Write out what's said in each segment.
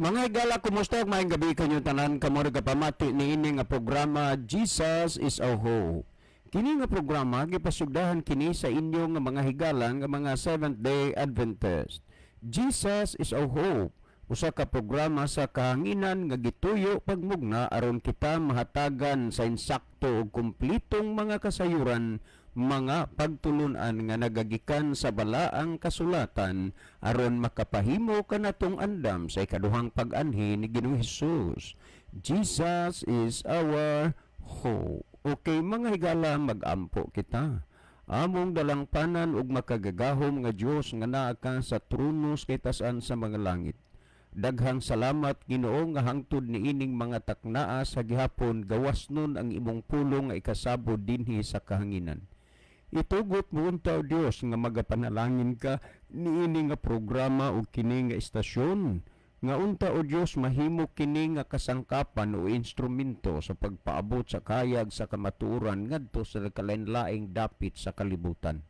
Mga higala, kumusta? Maayong gabi kanyo tanan, kamo pamati ni ini nga programa Jesus is our hope. Kini nga programa gipasugdahan kini sa inyo nga mga higala nga mga Seventh-day Adventist. Jesus is our hope. Usa ka programa sa kahanginan nga gituyo pagmugna aron kita mahatagan sa insakto ug kumplitong mga kasayuran, mga pagtulunan nga nagagikan sa balaang kasulatan aron makapahimo kanatong andam sa ikaduhang pag-anhi ni Ginoong Hesus. Jesus is our hope. Okay, mga higala, mag-ampo kita. Among dalangpanan ug makagagahom nga Dios nga naa ka sa trono kay tas-an sa mga langit. Daghang salamat Ginoo nga hangtod niining mga taknaa sa gihapon gawas nun ang imong pulong nga ikasabod dinhi sa kahanginan. Itugot mo unta o Dios nga magapanalangin ka niini nga programa o kini nga istasyon. Nga unta o Dios mahimo kini nga kasangkapan o instrumento sa pagpaabot sa kayag sa kamatuoran ngadto sa kalainlaing dapit sa kalibutan.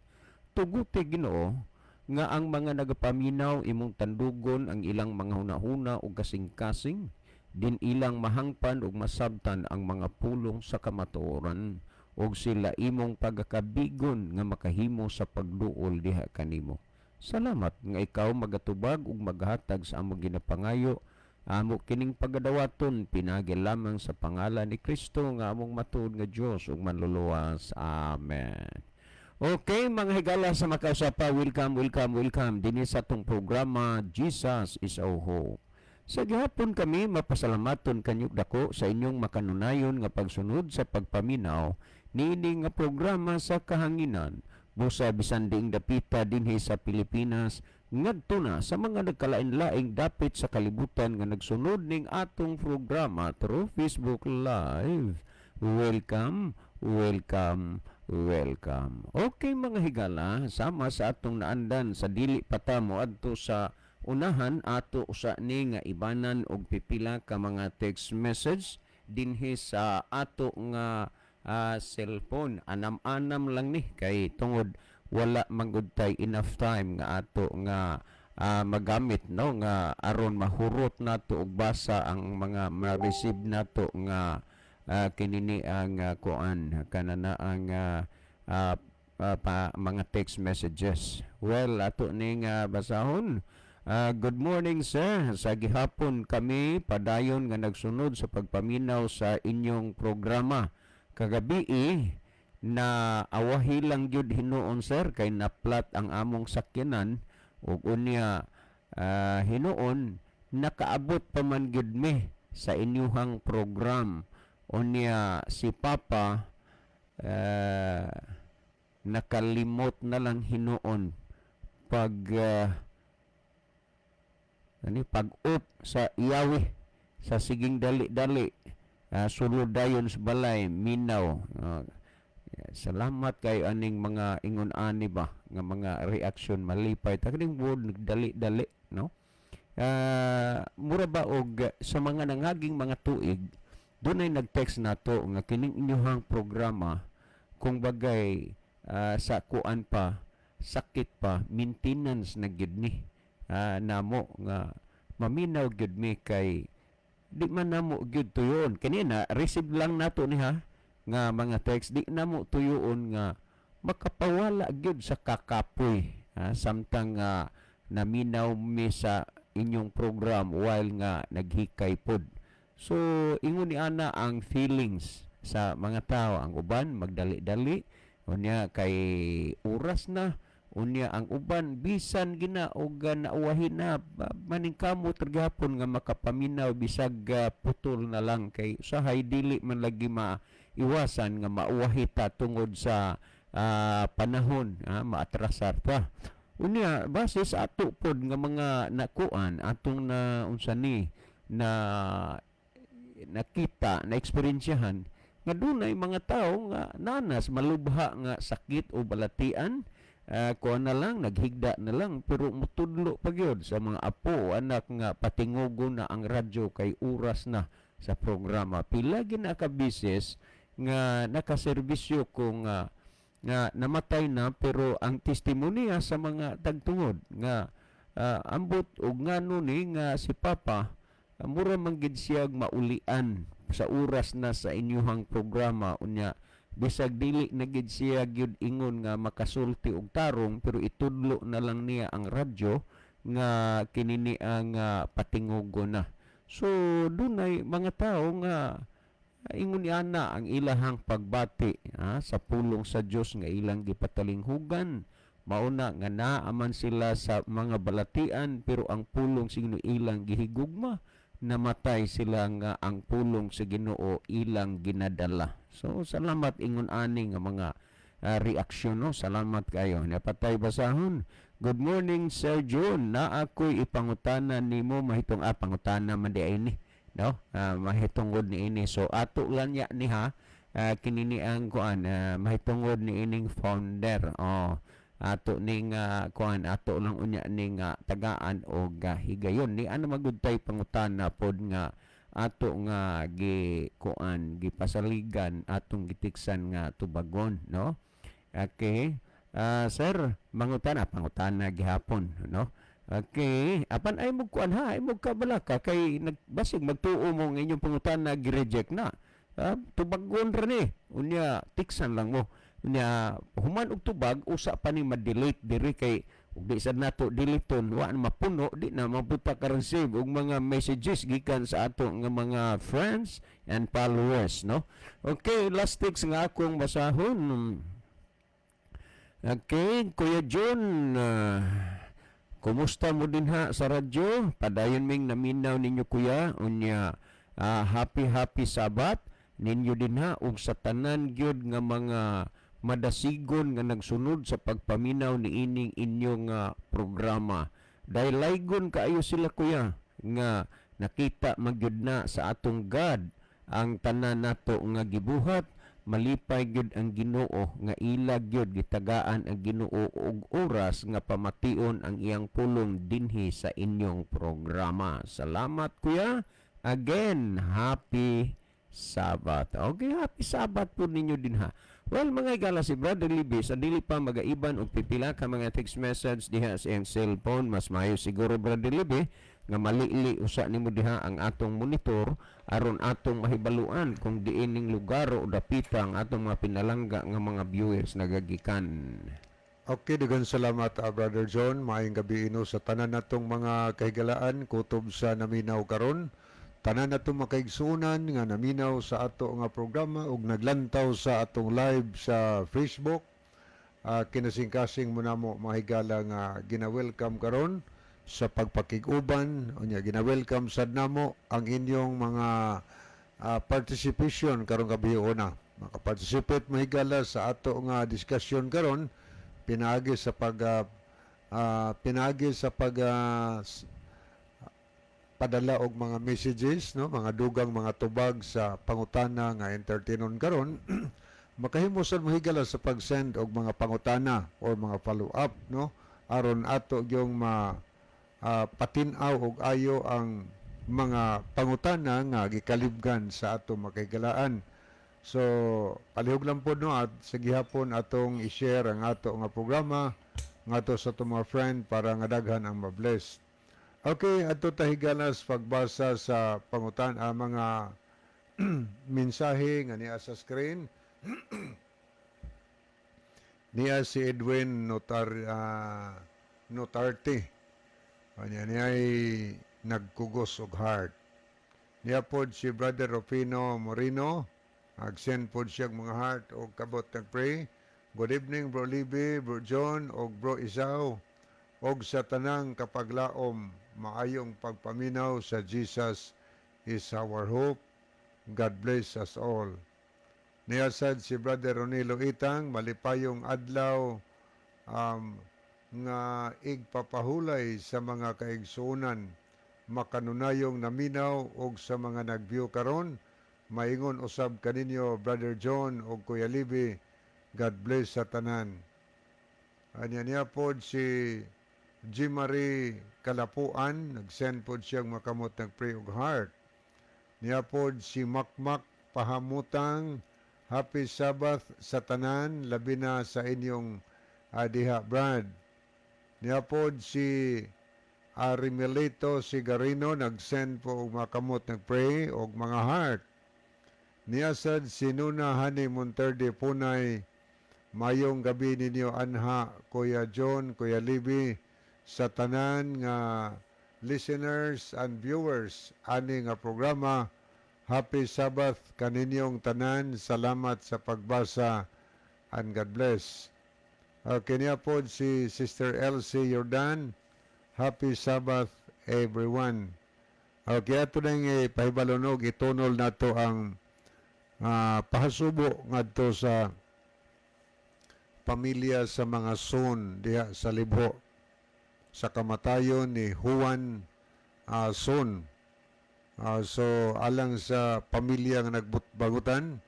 Tuguti Ginoo nga ang mga nagapaminaw imong tandugon ang ilang mga hunahuna o kasing-kasing, din ilang mahangpan o masabtan ang mga pulong sa kamatuoran o sila imong pagakabigon nga makahimo sa pagduol diha kanimo. Salamat nga ikaw magatubag ug maghatag sa among ginapangayo, amo kining pagadawaton pinagi lamang sa pangalan ni Kristo nga among matuod nga Dios ug manluluwas. Amen. Okay, mga higala sa makausapa, welcome din sa atong programa Jesus is our hope. Sa gihapon kami mapasalamaton kanyog dako sa inyong makanunayon nga pagsunod sa pagpaminaw niini nga programa sa kahanginan busa bisan ding dapita dinhi sa Pilipinas ngadto na sa mga nagkalain-laing dapit sa kalibutan nga nagsunod ning atong programa through Facebook Live. Welcome. Okay mga higala, sama sa atong naandan sa dili patamo adto sa unahan ato usa ni nga ibanan og pipila ka mga text message dinhi sa ato nga cellphone. Anam-anam lang ni kay tungod wala manggudtay enough time nga ato nga magamit no nga aron mahurot nato og basa ang mga ma-receive nato nga kinini ang kuan kanana ang mga text messages. Well, ato ning basahon. Good morning sir. Sa gihapon kami padayon nga nagsunod sa pagpaminaw sa inyong programa. Kagabi na awahi lang gyud hinuon sir kay naplat ang among sakyanan ug unya hinuon nakaabot pa man gyud mi sa inyuhang program. Unya si Papa nakalimot na lang hinuon pag-up sa iyawi sa siging dali-dali sulod dayon sa balay minaw. Salamat kay aning mga ingon ani ba nga mga reaksyon malipay taking word nagdali-dali no. Mura ba og sa mga nangaging mga tuig doon ay nag-text nato nga kining inyong programa kung bagay sa kuan pa sakit pa maintenance na gyud ni namo nga maminaw gyud mi kay di man namo gyud tuyon kanina receive lang nato ni ha nga mga text di namo tuyon nga makapawala gyud sa kakapoy samtang naminaw mi sa inyong program while nga naghikay pod. So, ingon ni ana ang feelings sa mga tao. Ang uban, magdali-dali. Unya, kay oras na. Unya, ang uban, bisan gina o nauwahin na. Maningkamot tergapon nga makapaminaw bisag putol na lang. Kay usahay, dili man lagi maiwasan nga mauwahita tungod sa panahon. Maatrasar pa. Unya, base sa ato pod nga mga nakuan, atong na unsa ni na nakita, na eksperyensyahan nga dunay mga tao nga nanas malubha nga sakit o balatian kuha na lang, naghigda na lang pero mutudlo pa gyud sa mga apo anak nga patingugon na ang radyo kay oras na sa programa. Pila gina ka bisis nga nakaserbisyo ko nga namatay na pero ang testimonya sa mga tagtungod nga ambot og ngano ni nga si Papa mura man gid siya maulian sa oras na sa inyuhang programa unya bisag dili na gid siya gyud ingon nga makasulti og tarong pero itudlo na lang niya ang radyo nga kinini ang patingugo na. So dunay mga tao nga ingon ana ang ilahang pagbati sa pulong sa Dios nga ilang gipatalinghugan. Mauna nga naaman sila sa mga balatian pero ang pulong sa Ginoo ilang gihigugma, namatay sila nga ang pulong sa Ginoo ilang ginadala. So salamat ingon ani nga mga reaksyon no. Salamat kayo. Napatay basahon. Good morning Sir John. Na ako'y ipangutana nimo mahitong pangutana man di ini no. Mahitungod ni ini. So ato lang ya ni ha. Kinini ang kuan mahitungod ni ining founder. Ato ning kuan ato lang unya ning tagaan og higayon ni ano magudtay pangutana pod nga ato nga gipasaligan atong gitiksan nga tubagon no. Okay. Sir, pangutana gihapon no. Okay, apan ay mo kuan ha, ay mo kabalaka kay nagbasig magtuo mo ng inyong pangutana gi-reject na. Tubagon ra ni. Unya tiksan lang mo. Unya human og tubag usa pa ni ma-delete diri kay ug di sad nato deleton wa na mapuno di na mabuta ka receive og mga messages gikan sa ato nga mga friends and followers no. Okay, last text nga akong basahon. Okay, Kuya John, kumusta mo din ha sa radyo? Padayon ming naminaw ninyo kuya unya happy Sabat ninyo din ha ug sa tanan gyud nga mga madasigon nga nagsunod sa pagpaminaw ni ining inyong programa. Dahil laygon kaayo sila kuya nga nakita magyud na sa atong God ang tanan nato nga gibuhat, malipay gyud ang Ginoo nga ilag gyud gitagaan ang Ginoo og oras nga pamation ang iyang pulong dinhi sa inyong programa. Salamat kuya. Again, happy Sabat. Okay, happy Sabat po ninyo din ha. Well, mga igala si Brother Libby, sa dili pa magaiban o pipila ka mga text message diha sa iyang cellphone, mas mayo siguro Brother Libby, nga malili usa nimo diha ang atong monitor aron atong mahibaluan kung diining lugar o dapita ang atong mga pinalangga nga mga viewers nagagikan. Okay, daghang salamat Brother John. Maayong gabi ino sa tanan natong mga kahigalaan kutob sa naminaw karon. Tanan natong makaigsunan nga naminaw sa ato nga programa ug naglantaw sa atong live sa Facebook. Kinasing-kasing mo namo mga higala nga gina-welcome karon sa pagpakig-uban. Unya gina-welcome sad namo ang inyong mga participation karon gabi una. Maka-participate mga higala sa ato nga discussion karon pinaagi sa padala og mga messages no, mga dugang mga tubag sa pangutana nga entertainon karon. Makahimusan mahigala sa pag-send og mga pangutana or mga follow-up no aron ato gyung patinaw og ayo ang mga pangutana nga gikalibgan sa ato makahigalaan. So palihog lang po no at sa gihapon atong i-share ang ato nga programa ngadto sa ato mga friend para nga daghan ang mabless. Okay, ato tahigalas pagbasa sa pangutan mga mensahe nga niya sa screen. Niya si Edwin Notarte. Niya ay nagkugos og heart. Niya pod si Brother Rufino Moreno. Ag-send pod siya mga heart o kabot nag-pray. Good evening, Bro Libby, Bro John, o Bro Isaw. Og sa tanang kapaglaom, maayong pagpaminaw sa Jesus is our hope. God bless us all. Niyasad si Brother Ronilo Itang, malipayong adlaw nga igpapahulay sa mga kaigsuunan, makanunayong naminaw og sa mga nagview karon. Maingon usab kaninyo Brother John og Kuya Libby, God bless sa tanan. Anya niya pod si G. Marie Kalapuan, nag-send pod siyang makamot nag-pray og heart. Niya pod si Makmak Pahamutang, happy Sabbath sa tanan, labi na sa inyong diha Brad. Niya pod si Arimelito Sigarino nag-send po og mga kamot nag-pray og mga heart. Niyasad sinuna Hani Monterde Punay. Mayong gabi ninyo anha Kuya John, Kuya Libby sa tanan nga listeners and viewers ani nga programa. Happy Sabbath kaninyong tanan. Salamat sa pagbasa and God bless. Kanya po si Sister Elsie Jordan. Happy Sabbath everyone. Okay, ato na yung pahibalonog, itunol na to ang pahasubo ngadto sa pamilya sa mga son diha sa Libho sa kamatayon ni Juan Son. So alang sa pamilya nga nagbagutan,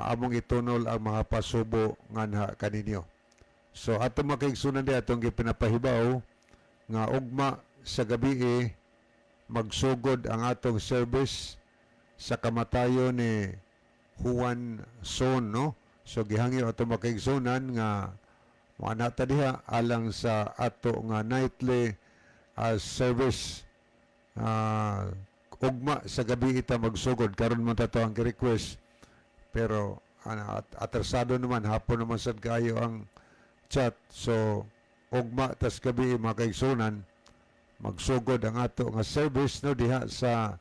among itunol ang mga pasubo nga kaninyo. So ato makaigsunan di atong gipinapahibaw nga ugma sa gabi magsugod ang atong service sa kamatayon ni Juan Son, no? So gihangyo ato makaigsunan nga manata diha alang sa ato nga nightly service. Ugma sa gabi ita magsugod karon man tato ang request, pero atrasado naman hapon naman sad kayo ang chat. So ugma tas gabi makaigsunan magsugod ang ato nga service, no, diha sa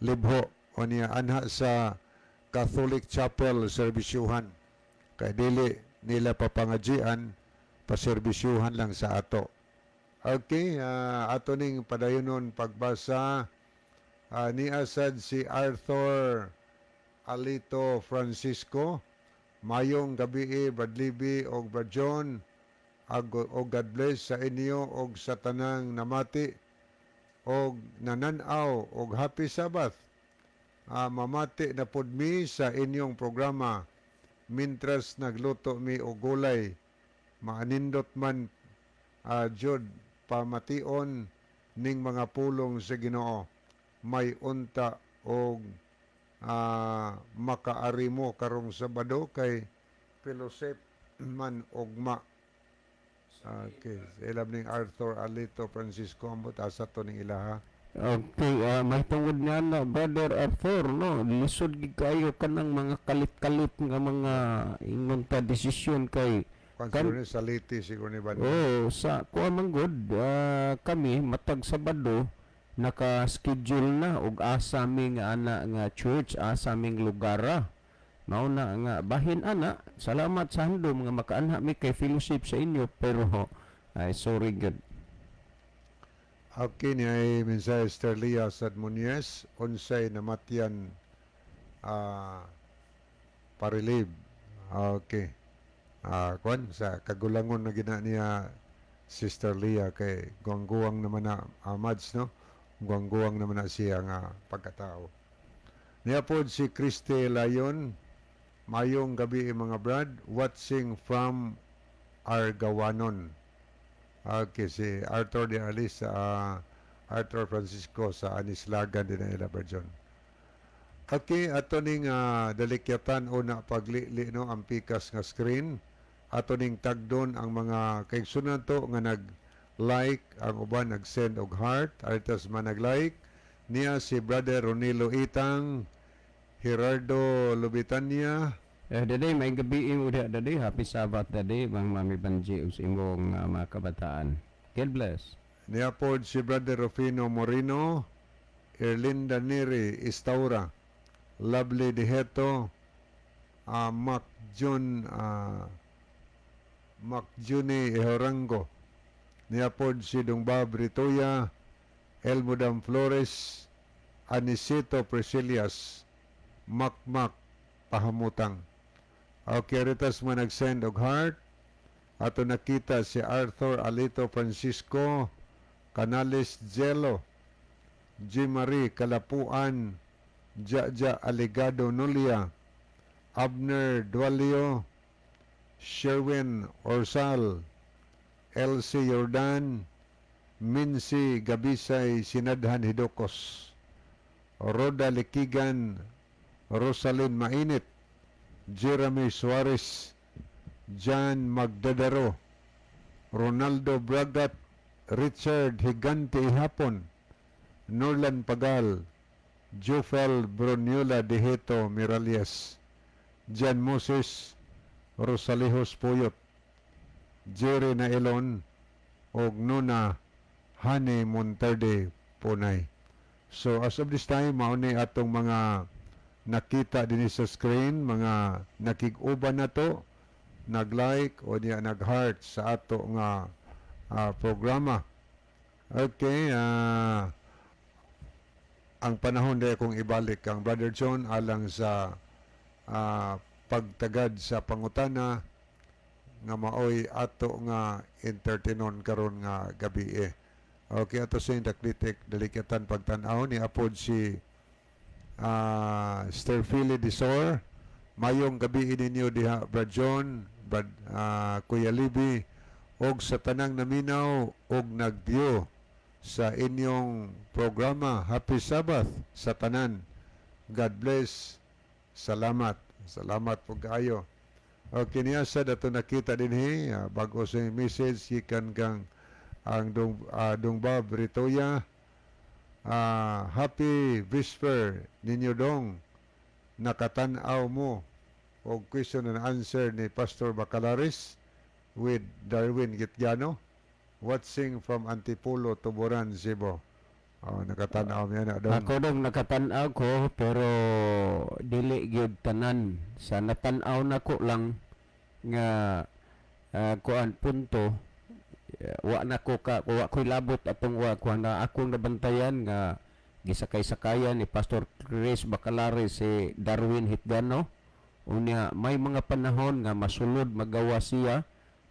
Libho o niya anha sa Catholic Chapel serbisyuhan, kay dili nila papangajian, paserbisyuhan lang sa ato. Okay, ato ning padayonon pagbasa ni asad si Arthur Alito Francisco. Mayong gabi Brad Libby og Brad John, og God bless sa inyo og sa tanang namati og nananaw og happy Sabbath. Mamati na pud mi sa inyong programa mintras nagluto mi og gulay. Maanindot man jud pamation ning mga pulong sa Ginoo. May unta og makaarimo karong Sabado kay fellowship man ugma. Okay, ilab ning Arthur Alito Francisco ambot asa to ning ilaha. Okay, may tungod nga na, Brother Arthur, no? Lisod gid kayo kanang mga kalit-kalit nga mga ingon ta desisyon kay Siguro ni saliti siguro ni Bando. sa kuha man gud, kami matag Sabado naka-schedule na og asa mi nga ana nga church, asa ming lugar. Mao na nga bahin ana. Salamat sa handom nga makaanha mi kay fellowship sa inyo, pero ay sorry gud. Okay, ni ay mensahe Sister Lia Sadmonies, unsay namatyan parilib. Okay. Kwan sa kagulangon na gina niya Sister Lia kay guwang-guwang naman na Amads, no? Guwang-guwang naman na siya nga pagkatao. Niya po si Christy Layon. Mayong gabi mga brad, watching from Argawanon. Okay, si Arthur de Alis, Arthur Francisco sa Anislagan din na Ilaberjon. Okay, ato ning dalikyatan o na paglili, no, ang pikas nga screen. Ato ning tagdon ang mga kaigsunan to nga nag-like, ang uban nag-send og heart, artas man nag-like. Niya si Brother Ronilo Itang, Gerardo Lubitania. Daday may gabi mo diha daday, happy Sabbath daday bang Mami Banji ug sa imong mga kabataan. God bless. Niya po si Brother Rufino Moreno, Erlinda Neri Istaura, Lovely Diheto, Macjuni Ehorango. Niya po si Dungbab Ritoya, Elmodam Flores, Anisito Priscilias, Makmak Pahamutang. Okay, ritas man nag-send og heart. Ato nakita si Arthur Alito Francisco, Canales Jello, G. Marie Kalapuan, Jaja Aligado Nulia, Abner Dualio, Sherwin Orsal, Elsie Jordan, Mincy Gabisay Sinadhan Hidokos, Roda Likigan, Rosalyn Mainit, Jeremy Suarez, John Magdadaro, Ronaldo Bragat, Richard Higante Ihapon, Norlan Pagal, Jufel Bruniola Deheto Miralles, Jan Moses Rosalihos Puyot, Jerry Naelon, og Nuna Hane Monterde Punay. So as of this time, mauni atong mga nakita din sa screen, mga nakig-uban na to, nag-like o niya nag-heart sa ato nga programa. Okay, ang panahon na kung ibalik ang Brother John alang sa pagtagad sa pangutana nga maoy ato nga entertainon karon nga gabi eh. Okay, ato sa indaklitik delikatan pagtanaw ni apod si Sterfili Disor. Mayong gabi ninyo diha Brad John, Kuya Libby, og sa tanang naminaw og nagview sa inyong programa. Happy Sabbath sa tanan. God bless. Salamat. Salamat po kayo. Okay, niya sa dato nakita din bago sa message ikan kang ang Dongbab Ritoya. Happy Vesper ninyo dong. Nakatanaw mo o question and answer ni Pastor Bacalaris with Darwin Gitgano watching from Antipolo, Tuburan, Cebu. Nakatanaw niya na dong. Ako dong nakatanaw ko pero dili gyud tanan. Sa natanaw nako lang nga kuan punto wa ko'y labot atong na akong nabantayan nga gisakay-sakayan ni Pastor Chris Bacalaris si Darwin Hitgano. Unya may mga panahon nga masulod magawa siya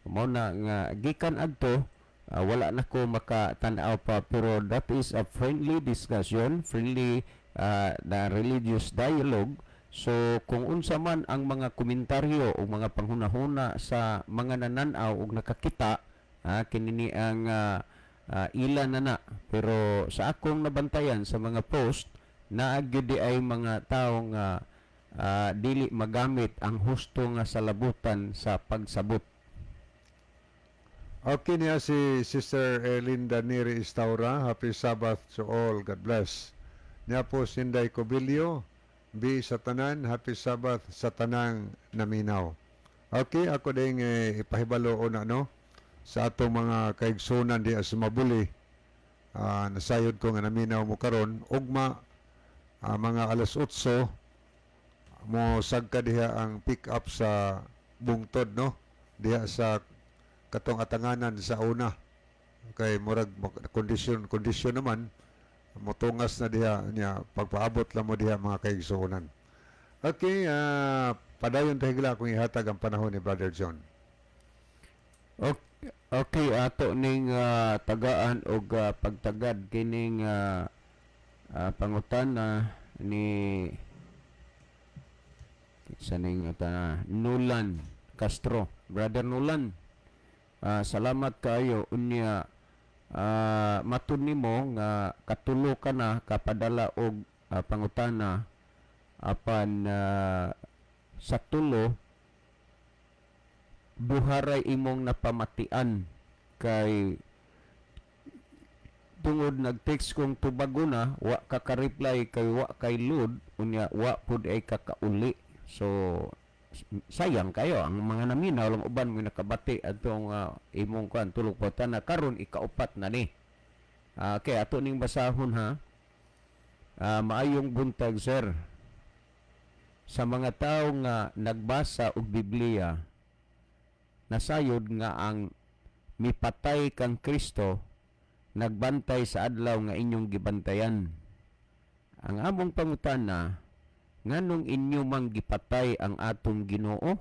mao na nga gikan adto wala na ko makatanaw pa, pero that is a friendly discussion, friendly na religious dialogue. So kung unsa man ang mga komentaryo o mga panghunahuna sa mga nananaw og nakakita, kinini ang ilan na. Pero sa akong nabantayan sa mga post, naagyo di ay mga tao nga dili magamit ang husto nga salabutan sa pagsabot. Okay niya si Sister Erlinda Neri Istaura. Happy Sabbath to all. God bless. Niya po Sinday Cobilio. Bi sa tanan. Happy Sabbath sa tanang naminaw. Okay, ako din ipahibalo na sa atong mga kaigsunan di sa Mabuli. Nasayod ko nga naminaw mo karon. Ugma mga alas 8 mo sagka diha ang pick up sa bungtod diha sa katong atanganan sa una kay murag kondisyon naman motungas na diha niya pagpaabot lang mo diha mga kaigsunan. Okay, padayon tahigla kung ihatag ang panahon ni Brother John. Okay, ato ning tagaan og pagtagad kining pangutana ni saning Nolan Castro. Brother Nolan, salamat kayo unya matud nimo nga katulo ka na kapadala og pangutana apan sa tulo buharay imong napamatian kay tungod nag-text kong tubago na wa ka reply kay wa kay load unya wa pud ay kakauli. So sayang kayo ang mga naminaw lang uban mo nakabati atong imong kuan tulog putana karon ikaupat na ni. Okay, ato ning basahon ha. Maayong buntag sir. Sa mga tawo nga nagbasa og Biblia, nasayod nga ang mipatay kang Kristo nagbantay sa adlaw nga inyong gibantayan. Ang among pangutana, nganong inyo mang gipatay ang atong Ginoo?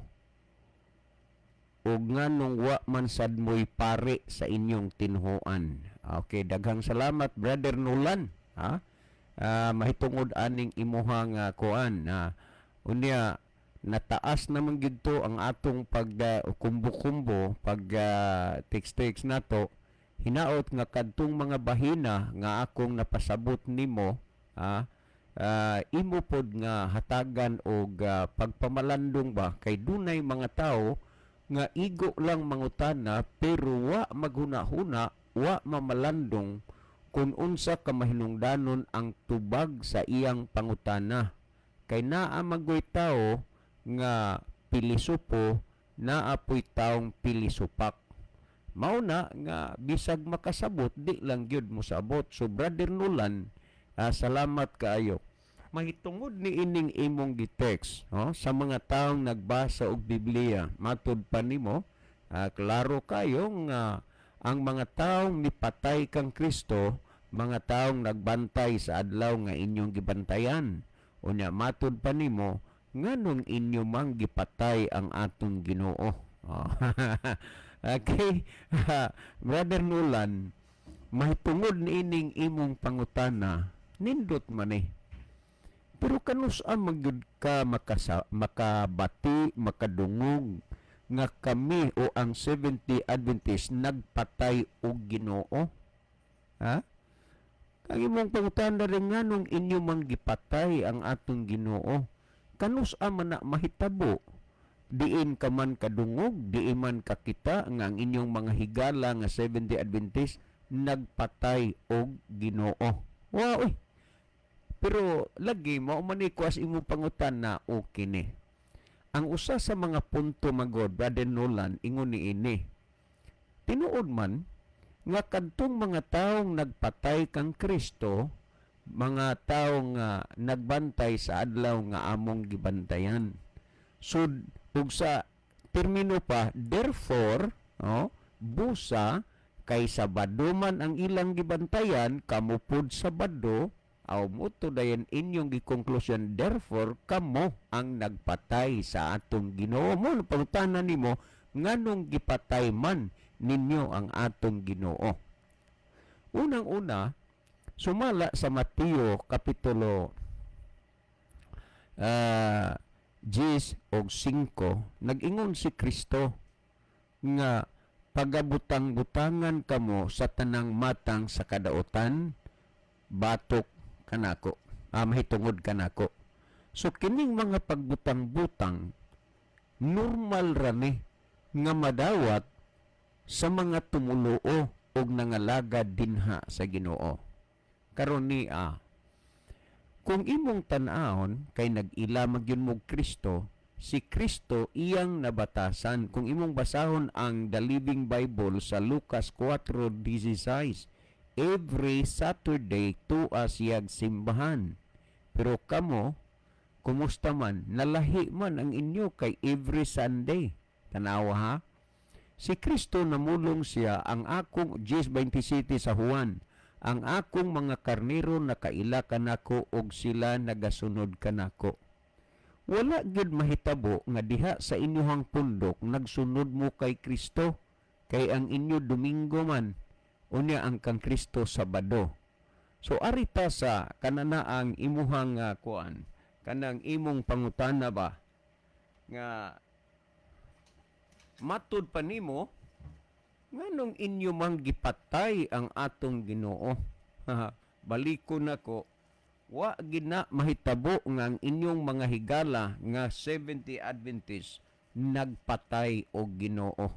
O nganong wa man sad mo'y pare sa inyong tinhuan? Okay, daghang salamat Brother Nolan. Mahitungod aning imuhang kuan. Unya, nataas naman gito ang atong kumbo-kumbo pag text nato. Hinaot nga kadtong mga bahina nga akong napasabot nimo, imo pod nga hatagan og pagpamalandong ba kay dunay mga tao nga igo lang mangutana pero wa maghuna-huna, wa mamalandong kung unsa ka mahinungdanon ang tubag sa iyang pangutana. Kay naa magoy tao nga pilisupo, naapoy taong pilisupak. Mauna nga bisag makasabot, di lang gyud mo sabot. So Brother Nolan, salamat kaayo. Mahitungod ni ining imong gitext sa mga taong nagbasa og Biblia. Matud pa nimo, klaro kayo nga ang mga taong nipatay kang Kristo, mga taong nagbantay sa adlaw nga inyong gibantayan. Unya matud pa nimo, nganong inyo mang gipatay ang atong Ginoo. Okay, Brother Nolan, mahitungod ni ining imong pangutana, nindot man eh. Pero kanus ang magyud ka makabati, makadungog nga kami o ang 70 Adventist nagpatay og Ginoo? Ha? Ang imong pangutana rin nga nung inyo mang gipatay ang atong Ginoo. Kanus man na mahitabo? Diin ka man kadungog, diin man kakita nga ang inyong mga higala nga 70 Adventist nagpatay og Ginoo. Wow, pero lagi mo manikwas imong pangutan na okay ni. Ang usa sa mga punto magod, Brother Nolan, ingon ni ini. Tinuod man nga kadtong mga taong nagpatay kang Kristo, mga taong nagbantay sa adlaw nga among gibantayan. So ug sa termino pa, therefore, busa kay Sabado man ang ilang gibantayan, kamupod Sabado, aw muto dayon inyong gikonklusyon, therefore kamo ang nagpatay sa atong Ginoo. Mo pangutanan nimo, nganong gipatay man ninyo ang atong Ginoo? Unang-una, sumala sa Mateo kapitulo 10 o 5, nag-ingon si Kristo nga pagabutang-butangan kamo sa tanang matang sa kadautan, batok kanako, mahitungod kanako. So kining mga pagbutang-butang normal rani nga madawat sa mga tumuluo og nangalagad dinha sa Ginoo. Karon ni kung imong tan-ahon kay nag-ila magyud mo Kristo, si Kristo iyang nabatasan. Kung imong basahon ang The Living Bible sa Lucas 4:16, every Saturday tuwa siyag simbahan. Pero kamo, kumusta man? Nalahi man ang inyo kay every Sunday. Tanawa ha? Si Kristo namulong siya ang akong 10:27 sa Juan. Ang akong mga karnero nakaila kanako og sila nagasunod kanako. Wala gyud mahitabo nga diha sa inyong pundok nagsunod mo kay Kristo, kay ang inyo Domingo man unya ang kang Kristo Sabado. So arita sa kananaang imuhang kuan, kanang imong pangutana ba nga matud pa nimo, nganong inyo mang gipatay ang atong Ginoo? Baliko nako, wa gina mahitabo nga ang inyong mga higala nga 70 Adventist nagpatay og Ginoo.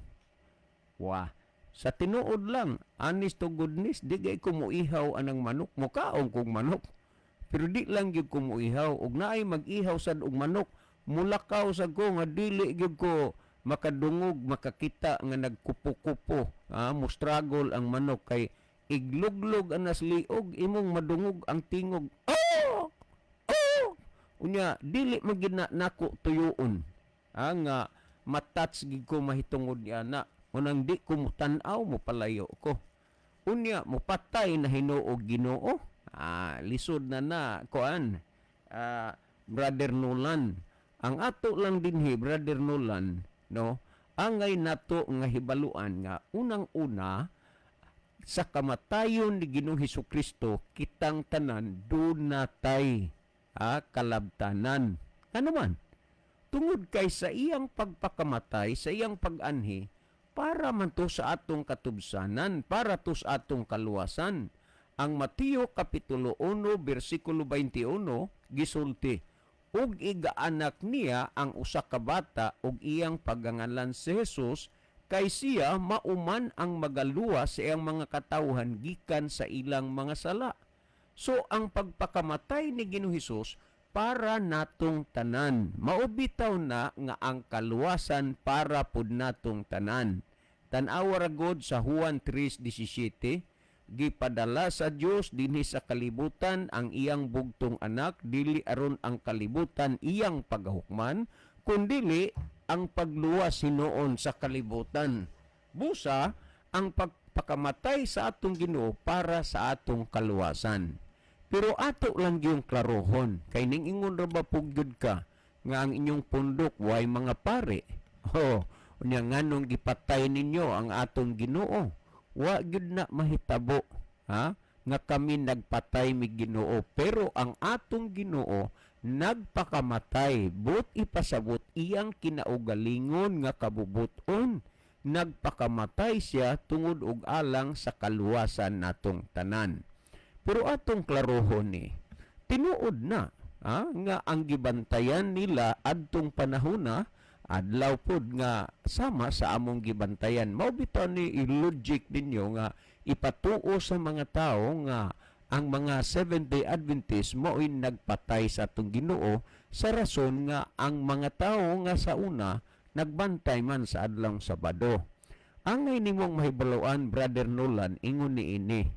Wa, sa tinuod lang, honest to goodness, di gay ko muihaw anang manok, mukaong kong manok. Pero di lang gyud ko muihaw, og naay mag-ihaw sad og manok, mulakaw sa ko nga dili gyud ko makadungog, makakita nga nagkupo-kupo, mo struggle ang manok kay igluglog anas liog, imong madungog ang tingog. Unya dili magina nako tuyoon. Nga matats gid ko mahitungod niya na unang di ko mutan-aw mo palayo ko. Unya mo patay na hinuog Ginoo. Lisod na kuan. Brother Nolan. Ang ato lang dinhi, Brother Nolan, no? Angay nato nga hibaluan nga unang-una sa kamatayon ni Ginoong Hesukristo kitang tanan dunatay kalabtanan. Ano man? Tungod kay sa iyang pagpakamatay, sa iyang pag-anhi, para man to sa atong katubsanan, para to sa atong kaluwasan. Ang Mateo Kapitulo 1, versikulo 21, gisulti, ug igaanak niya ang usa ka bata ug iyang pagangalan si Jesus kay siya mauman ang magaluwa sa iyang mga katawhan gikan sa ilang mga sala. So ang pagpakamatay ni Ginoong Hesus para natong tanan. Maubitaw na nga ang kaluwasan para pud natong tanan. Tan-awa ra gud sa Juan 3:17, gipadala sa Dios dinhi sa kalibutan ang iyang bugtong anak, dili aron ang kalibutan iyang pagahukman, kundili ang pagluwas hinuon sa kalibutan. Busa ang pagpakamatay sa atong Ginoo para sa atong kaluwasan. Pero ato lang yung klarohon, kay ning ingon ra ba pugyod ka nga ang inyong pundok way mga pare. Unya nganong gipatay ninyo ang atong Ginoo? Wa gyud na mahitabo, ha? Nga kami nagpatay mi Ginoo, pero ang atong Ginoo nagpakamatay, but ipasabot iyang kinaugalingon nga kabubuton. Nagpakamatay siya tungod og alang sa kaluwasan natong tanan. Pero atong klarohon ni, tinuod na nga ang gibantayan nila adtong panahona, adlaw pod nga sama sa among gibantayan. Mao bitaw ni i-logic ninyo nga ipatuo sa mga tao nga ang mga Seventh-day Adventist mao'y nagpatay sa atong Ginoo sa rason nga ang mga tao nga sa una nagbantay man sa adlawng Sabado. Angay nimong mahibaloan, Brother Nolan, ingon ni ini,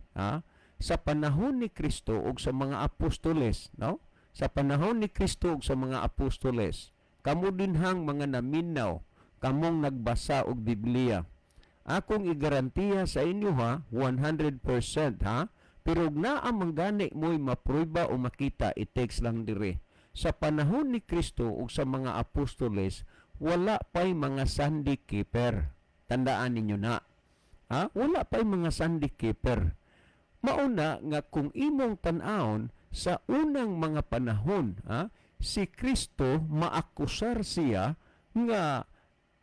sa panahon ni Kristo ug sa mga apostoles, no? Sa panahon ni Kristo ug sa mga apostoles, kamo dinhang mga naminaw, kamong nagbasa og Biblia. Akong igarantiya sa inyo 100%, pero na ang manggani mo'y maprueba o makita, it takes lang dire. Sa panahon ni Kristo ug sa mga apostoles, wala pa'y mga Sunday keeper. Tandaan ninyo na. Wala pa'y mga Sunday keeper. Mauna nga kung imong tan-aon sa unang mga panahon, si Kristo maakusar siya nga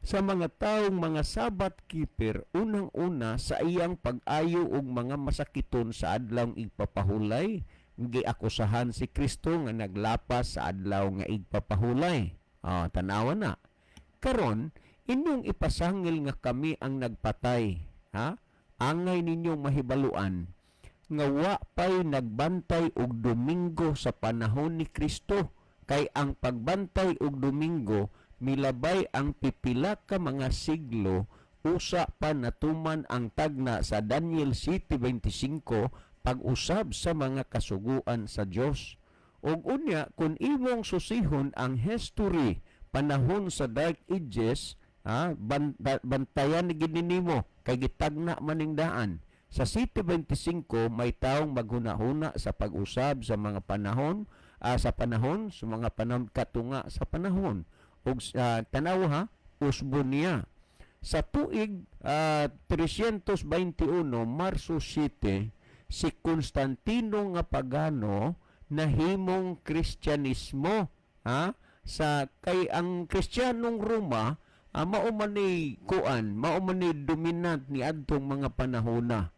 sa mga taong mga Sabbath keeper unang-una sa iyang pag-ayo og mga masakiton sa adlawng igpapahulay. Giakusahan si Kristo nga naglapas sa adlaw nga igpapahulay. Tanawa na. Karon, inyong ipasangil nga kami ang nagpatay. Angay ninyong mahibaluan nga wa pa'y nagbantay og Domingo sa panahon ni Kristo, kay ang pagbantay og Domingo milabay ang pipila ka mga siglo, usa pa natuman ang tagna sa Daniel 7:25 pag-usab sa mga kasuguan sa Dios. Og unya kung imong susihon ang history panahon sa Dark Ages, bantayan ni gininimo kay gitagna maning daan. Sa 7:25 may taong maghuna-huna sa pag-usab sa mga panahon, sa mga panahon katunga sa panahon. Ug tanaw usbon niya. Sa tuig 321 Marso 7, si Constantino nga pagano nahimong Kristyanismo, sa kay ang Kristiyanong Roma mao man ni dominant ni adtong mga panahona.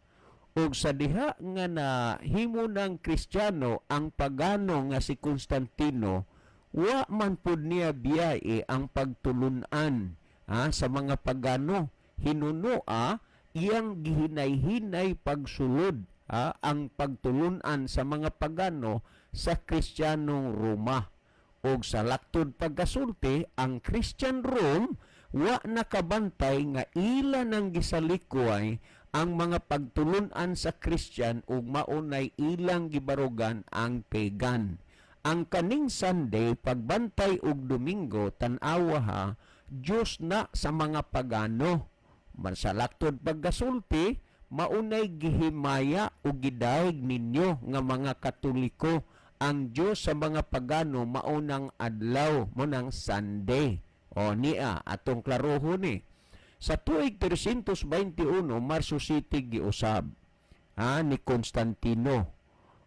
Ug sa diha nga nahimo ng Kristiyano ang pagano nga si Constantino, wa man pud niya biyae ang pagtulunan sa mga pagano. Hinuno iyang gihinay-hinay pagsulod ang pagtulunan sa mga pagano sa Kristiyanong Roma. Og sa laktod pagkasulti, ang Christian Rome wa nakabantay nga ila nang gisalikway ang mga pagtulunan sa Christian ug maunay ilang gibarugan ang pagan. Ang kaning Sunday pagbantay og Domingo, tan-awa Diyos na sa mga pagano. Sa laktod pagkasulti, maunay gihimaya o gidayeg ninyo nga mga Katoliko ang Diyos sa mga pagano maunang adlaw mo ng Sunday. Niya atong klarohon ni. Sa tuig 321 Marso City giusab ni Constantino.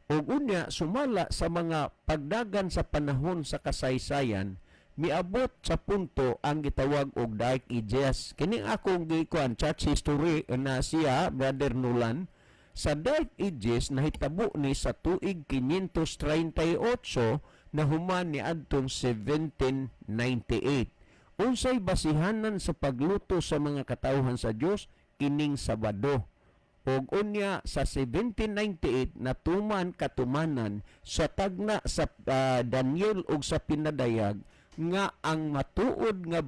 Ug unya sumala sa mga pagdagan sa panahon sa kasaysayan, miabot sa punto ang gitawag og Dark Ages. Kining akong gikuan church history na siya, Brother Nolan, sa Dark Ages nahitabo ni sa tuig 538 na human ni adtong 1798. Unsay basihanan sa pagluto sa mga katawhan sa Dios kining Sabado. Og unya sa 1798 natuman katumanan sa tagna sa Daniel ug sa pinadayag nga ang matuod nga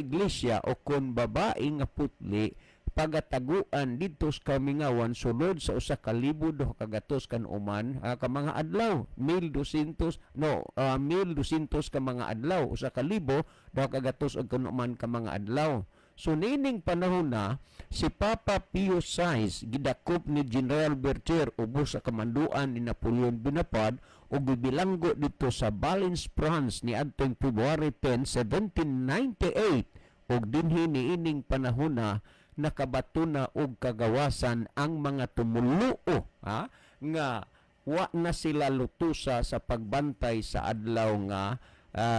iglesia o kon babae nga putli pagataguan didto sa kamingawan sulod sa usa ka libo 200 kan uman ka mga adlaw 1200 ka mga adlaw usa ka libo 200 og kanuman ka mga adlaw. So nining panahon na si Papa Pio VI gidakop ni General Bertier ubos sa kamanduan ni Napoleon Bonaparte ug gibilanggo dito sa Valence, France ni adtong February 10, 1798 ug dinhi niining panahon na nakabato na og kagawasan ang mga tumuluo nga wa na sila lutusa sa pagbantay sa adlaw nga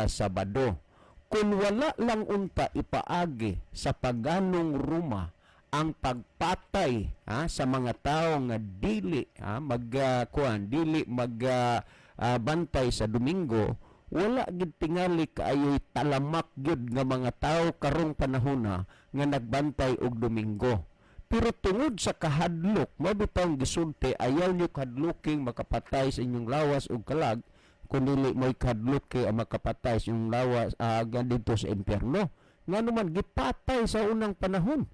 Sabado. Kung wala lang unta ipaagi sa paganong Roma ang pagpatay sa mga tao nga dili bantay sa Domingo, wala gid tingali kaayoy talamak gyud nga mga tao karong panahon nga nagbantay og Domingo. Pero tungod sa kahadlok, mabitang gisulti ayaw nyo kahadloking makapatay sa inyong lawas ug kalag, kung dili mo'y kadlok kay makapatay sa inyong lawas dito sa impyerno. Nga naman gipatay sa unang panahon.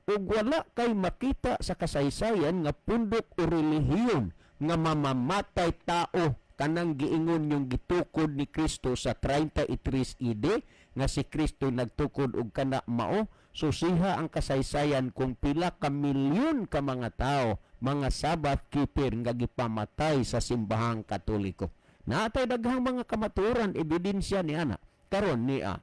Ug wala kay makita sa kasaysayan nga pundok o relihiyon nga mamamatay tao kanang giingon yung gitukod ni Kristo sa 33 AD nga si Kristo nagtukod og kana mao. Susiha ang kasaysayan kung pila ka milyon ka mga tao, mga Sabbath keeper nga gipamatay sa simbahang Katoliko. Naatay daghang mga kamaturan ebidensya ni ana karon niya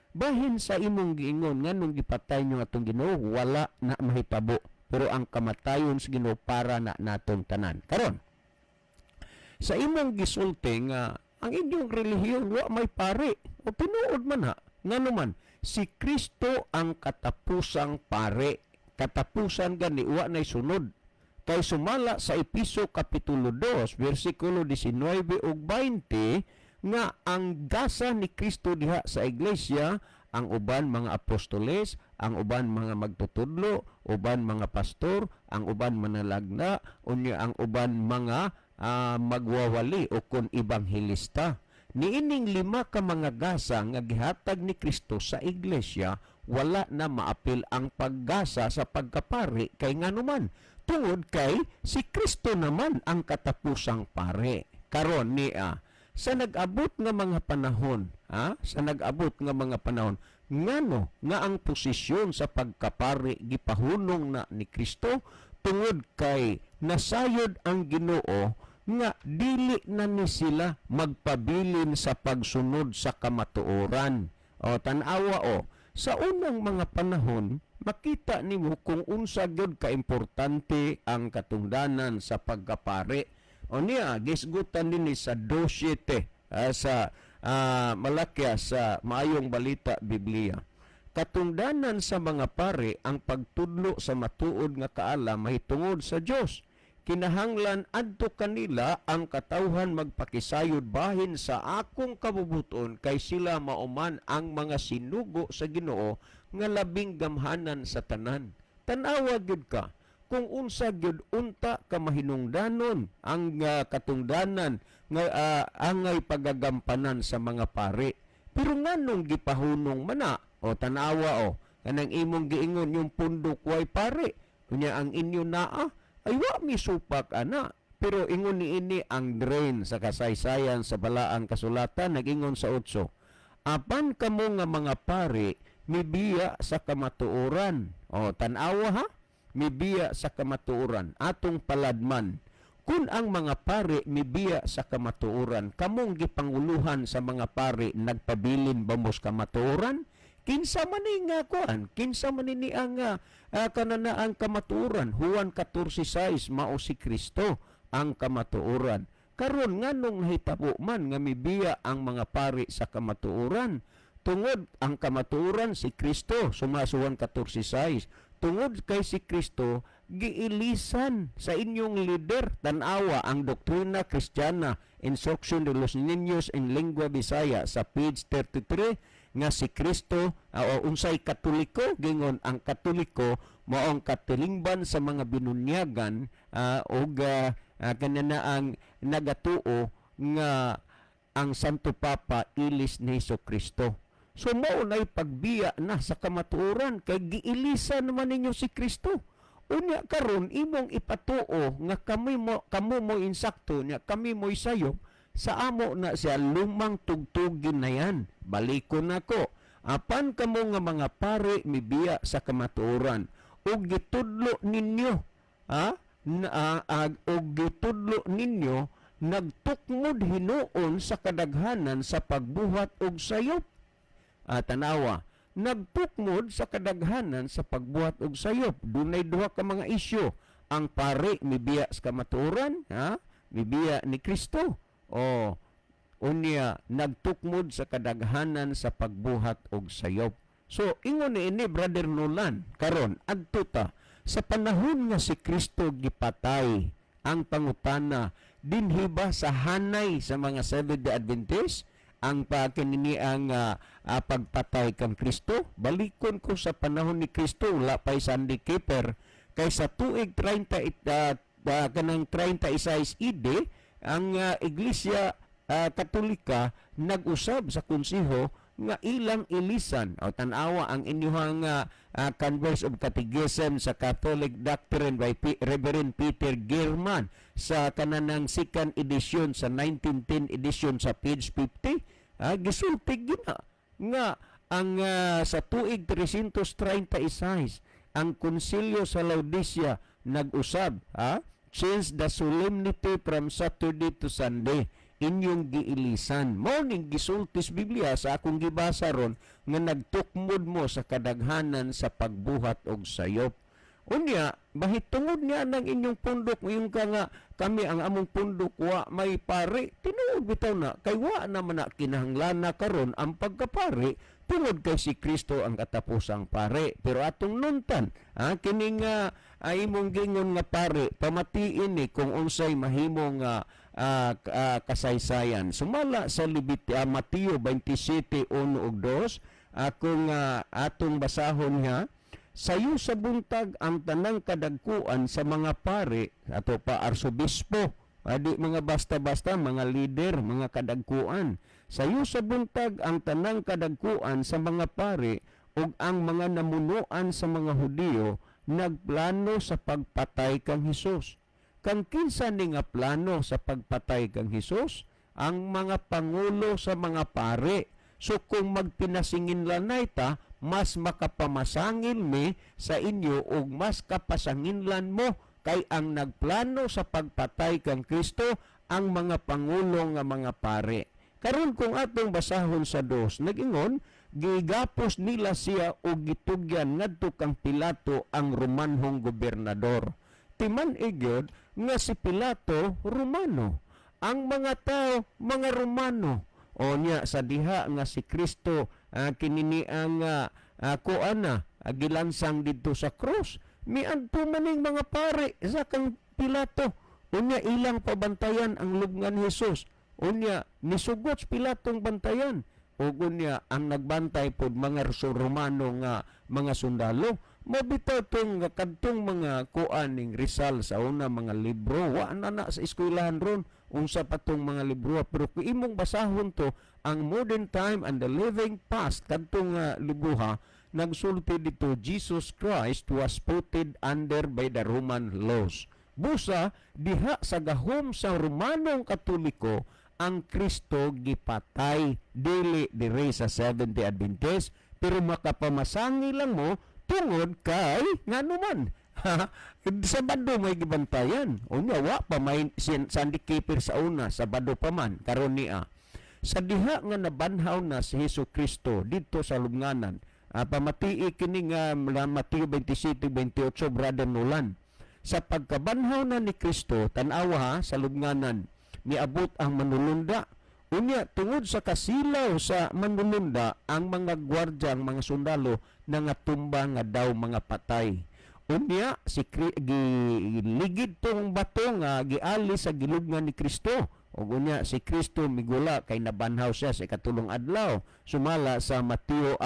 bahin sa imong giingon nga nung gipatay nyo atong Ginoo wala na mahitabo, pero ang kamatayon sa Ginoo para na natong tanan. Karon sa imong gisulti nga ang inyong relihiyon wa may pare o tinuod man nga naman si Kristo ang katapusang pare, katapusan gani wa nay sunod. Kay sumala sa Episo Kapitulo 2, versikulo 19 ug 20, nga ang gasa ni Kristo diha sa iglesia, ang uban mga apostoles, ang uban mga magtutudlo, uban mga pastor, ang uban manalagna, unya ang uban mga magwawali o kun ebanghelista. Niining 5 ka mga gasa nga gihatag ni Kristo sa iglesia, wala na maapil ang paggasa sa pagkapari kay nganuman tungod kay si Kristo naman ang katapusang pare. Karon niya sa nag-abot nga mga panahon, ngano nga ang posisyon sa pagkapari gipahunong na ni Kristo tungod kay nasayod ang Ginoo nga dili na ni sila magpabilin sa pagsunod sa kamatuoran. O tan-awa sa unang mga panahon makita nimo kung unsa gyud ka importante ang katungdanan sa pagkapari. O niya gisgutan dinhi sa 2:7 sa Malakya sa Maayong Balita Biblia. Katungdanan sa mga pare ang pagtudlo sa matuod nga kaalam mahitungod sa Dios. Kinahanglan adto kanila ang katawhan magpakisayod bahin sa akong kabubuton kay sila mauman ang mga sinugo sa Ginoo nga labing gamhanan sa tanan. Tanawa gyud ka kung unsa gyud unta ka mahinungdanon ang katungdanan nga angay pagagampanan sa mga pare. Pero nganong gipahunong mana o tanawa kanang imong giingon yung pundok way pare kunya ang inyo naa ay wa misupak ana. Pero ingon ni ini ang drain sa kasaysayan sa balaang kasulatan nag-ingon sa 8. Apan kamo nga mga pare mibiya sa kamatuoran. O tan-awa mibiya sa kamatuoran atong paladman. Kung ang mga pare mibiya sa kamatuoran, kamong gipanguluhan sa mga pare nagpabilin bamos kamatuoran? Kinsa man ni nga kuan, kinsa man ni ang kananaang kamatuoran. Juan 14:6 mao si Kristo ang kamatuoran. Karon nganong nahitabo man nga mibiya ang mga pari sa kamatuoran? Tungod ang kamatuoran si Kristo, sumasa Juan 14:6. tungod kay si Kristo giilisan sa inyong leader. Tanawa ang Doktrina Kristiyana, Instruction de los Niños en Lengua Bisaya sa page 33 nga si Kristo o unsay Katoliko, gingon ang Katoliko maong katilingban sa mga binunyagan og kanana ang nagatuo nga ang Santo Papa ilis ni Hesukristo. So mao nay pagbiya na sa kamatuoran kay giilisan naman ninyo si Kristo. Unya karon imong ipatuo nga kamo mo insakto nya kami mo isayop sa amo na siya lumang tugtugin na yan. Balikon nako. Apan kamo nga mga pare mibiya sa kamatuoran ug gitudlo ninyo og gitudlo ninyo nagtukmod hinuon sa kadaghanan sa pagbuhat og sayop. Tanawa, nagtukmod sa kadaghanan sa pagbuhat og sayop. Dunay duha ka mga isyu. Ang pare mibiya sa kamatuoran, mibiya ni Kristo. O unya nagtukmod sa kadaghanan sa pagbuhat og sayop. So ingon ni Brother Nolan karon adto ta sa panahon nga si Kristo gipatay, ang pangutana dinhi ba sa hanay sa mga Seventh-day Adventist ang pagkinini ang pagpatay kang Kristo? Balikon ko sa panahon ni Kristo, wala pa'y Sunday Keeper. Kay sa tuig 36 ide, ang Iglesia Katolika nag-usab sa konsiho nga ilang ilisan o tanawa ang inyong Converse of Catechism sa Catholic Doctrine by Reverend Peter Gehrman sa kananang second edition sa 1910 edition sa page 50. Gisultig gina nga ang sa tuig 336 ang konsilyo sa Laodicea nag-usab change the solemnity from Saturday to Sunday, inyong giilisan. Morning gisultis Biblia sa akong gibasa ron nga nagtukmod mo sa kadaghanan sa pagbuhat og sayop. Unya, mahitungod niya ng inyong pundok, yung ka nga, kami ang among pundok, wa may pare, tinuod bitaw na, kay wa naman na kinahanglan na karon ang pagkapare, tungod kay si Kristo ang katapusang pare. Pero atong nuntan, kining imong gingon nga pare, pamatiin ni kung unsay mahimong kasaysayan. Sumala sa Mateo 27:1 ug 2, akong atong basahon nga, sayo sa buntag ang tanang kadagkuan sa mga pare ato pa arsobispo, adi mga basta-basta mga leader, mga kadagkuan. Sayo sa buntag ang tanang kadagkuan sa mga pare ug ang mga namunuan sa mga Hudiyo nagplano sa pagpatay kang Hesus. Kang kinsa ni nga plano sa pagpatay kang Hesus? Ang mga pangulo sa mga pare. So kung magpinasingin lanay ta, mas makapamasangil mi sa inyo ug mas kapasanginlan mo kay ang nagplano sa pagpatay kang Kristo ang mga pangulo nga mga pare. Karon kung atong basahon sa 2, nag-ingon gigapos nila siya og gitugyan ngadto kang Pilato ang Romanhong gobernador. Timan igyod nga si Pilato Romano, ang mga tao mga Romano. O niya sa diha nga si Kristo kinini ang kuana gilansang didto sa cross, miadto maning mga pare sa kang Pilato. Unya ilang pabantayan ang lubngan Hesus. Unya nisugot Pilatong bantayan. Ug unya ang nagbantay pod mga Romano nga mga sundalo. Mabitaw tong kadtong mga kuan ning Rizal sa una mga libro wa na sa eskwelahan ron unsa pa tong mga libro, pero kung imong basahon to ang Modern Time and the Living Past kadtong libroha nagsulti dito Jesus Christ was putted under by the Roman laws. Busa diha sa gahom sa Romanong Katoliko ang Kristo gipatay dili dire sa Seventh-day Adventist, pero makapamasangi lang mo tungod kay nganuman sa bado may gibantayan. Unya wa pa may Sunday Keeper sa una, sa bado pa man karon niya. Sa diha nga nabanhaw na si Hesukristo dito sa lubnganan, pamatii kini nga Mateo 27:28 Brother Nolan. Sa pagkabanhaw na ni Kristo, tan-awa sa lubnganan, miabot ang manulunda Unya, tungod sa kasilaw sa manununda, ang mga gwardya, ang mga sundalo, nangatumba nga daw mga patay. Unya, giligid tong bato nga giali sa gilugnan ni Kristo. O unya, si Kristo migula kay nabanhaw siya sa ikatulong adlaw. Sumala sa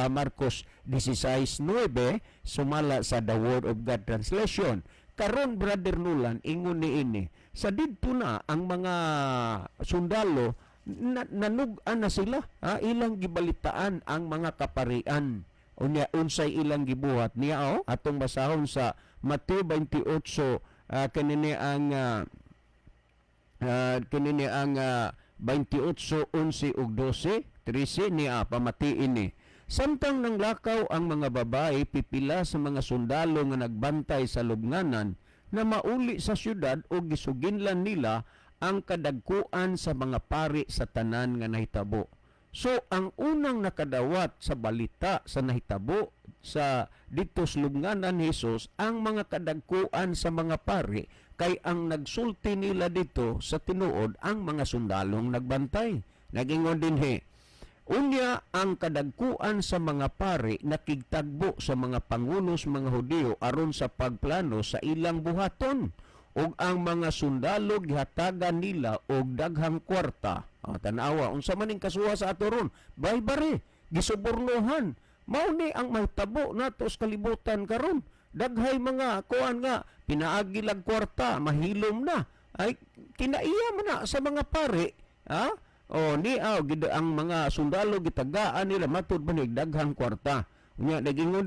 Marcos 16:9, sumala sa The Word of God Translation. Karon, Brother Nulan, ingon ni ini, sa didto na ang mga sundalo, nanugan na sila, ilang gibalitaan ang mga kaparian. Unya, unsay ilang gibuhat niya, atong basahon sa Mateo 28, kanini ang 28, 11 ug 12, 13 niya pamatiin ni. Samtang nanglakaw ang mga babae, pipila sa mga sundalo nga nagbantay sa lubnganan na mauli sa syudad o gisuginlan nila ang kadagkuan sa mga pari sa tanan nga nahitabo. So, ang unang nakadawat sa balita sa nahitabo sa dito sa lubnganan ni Jesus, ang mga kadagkuan sa mga pari, kay ang nagsulti nila dito sa tinuod ang mga sundalong nagbantay. Nagingon din unya ang kadagkuan sa mga pari nakigtagbo sa mga pangulos mga Hudiyo aron sa pagplano sa ilang buhaton, ug ang mga sundalo gihatagan nila og daghang kwarta. Tanawa, unsa man ning kasuha sa ato ron? Baybari, gisubornohan. Mao ni ang mahitabo nato sa kalibutan karon. Daghay mga kuan nga pinaagilag kwarta, mahilom na. Ay kinaiya man na sa mga pari, ang mga sundalo gitagaan nila matud banig daghang kwarta. Unya nagingon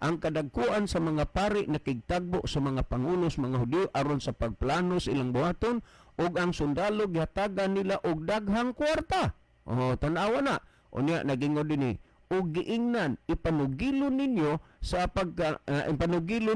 ang kadagkuan sa mga pari nakigtagbo sa mga pangulos mga Hudiyo aron sa pagplano sa ilang buhaton, ug ang sundalo gihatagan nila og daghang kwarta. Tanawa na. Unya nagingon dinhi, ug giingnan ipanugilo ninyo sa ipanugilo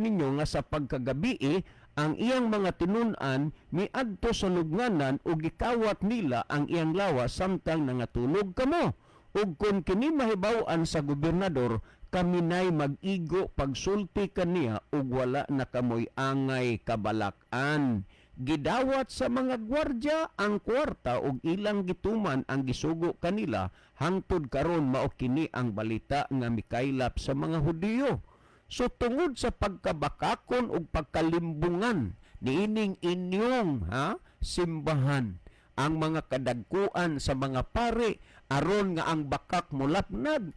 ninyo nga sa pagkagabi ang iyang mga tinun-an miadto sa lubnganan ug gikawat nila ang iyang lawas samtang nangatulog kamo. Ug kung kini mahibaw-an sa gobernador, kami nay mag-igo pagsulti kaniya ug wala na kamoy angay kabalak-an. Gidawat sa mga gwardya ang kwarta ug ilang gituman ang gisugo kanila, hangtod karon mao kini ang balita nga mikaylap sa mga Hudiyo. So tungod sa pagkabakakon ug pagkalimbungan niining inyong simbahan, ang mga kadagkuan sa mga pari aron nga ang bakak mulapnag,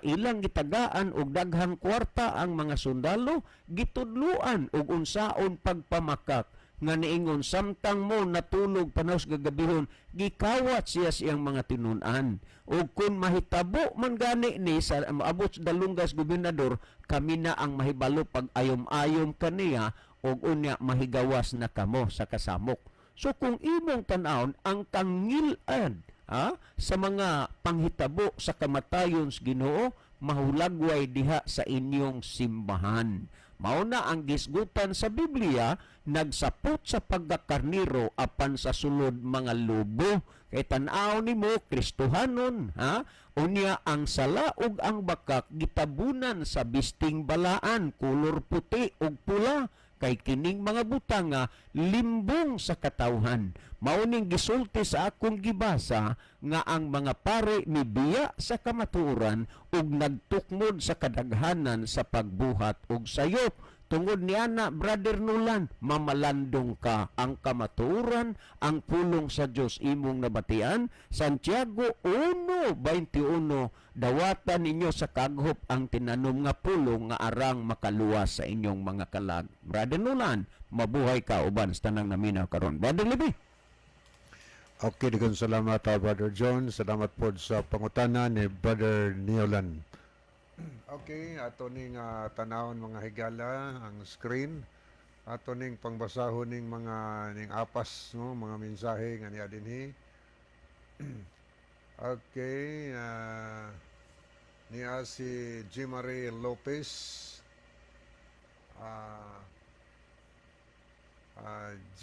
ilang gitagaan og daghang kwarta ang mga sundalo, gitudluan og unsaon pagpamakak nga niingon samtang mo natulog panos gagabihon, gikawat siya siyang mga tinun-an. O kung mahitabo man gani ni sa maabot sa dalunggas gobernador, kami na ang mahibalo pag ayom-ayom kaniya og unya mahigawas na kamo sa kasamok. So kung imong tan-awon ang kangil-an sa mga panghitabo sa kamatayon sa Ginoo, mahulagway diha sa inyong simbahan. Mao na ang gisgutan sa Biblia, nagsapot sa pagkakarniro apan sa sulod mga lobo. Kay tan-aw nimo Kristohanon, unya ang sala ug ang bakak gitabunan sa bisting balaan, kulor puti ug pula. Kay kining mga butanga limbong sa katawhan. Mauning gisulti sa akong gibasa nga ang mga pare mibiya sa kamatuoran ug nagtukmod sa kadaghanan sa pagbuhat ug sayop. Tungod niana, Brother Nulan, mamalandong ka. Ang kamatuoran, ang pulong sa Dios imong nabatian. Santiago 1:21, dawatan ninyo sa kaghop ang tinanom nga pulong nga arang makaluwas sa inyong mga kalag. Brother Nulan, mabuhay ka uban sa tanang naminaw karon. Brother Libby. Okay, daghang salamat Brother John. Salamat po sa pangutana ni Brother Neolan. Okay, ato ning tanawon mga higala ang screen. Ato ning pangbasahon ning mga ning apas mga mensahe nga niya dinhi. Okay, niya si G. Marie Lopez. G.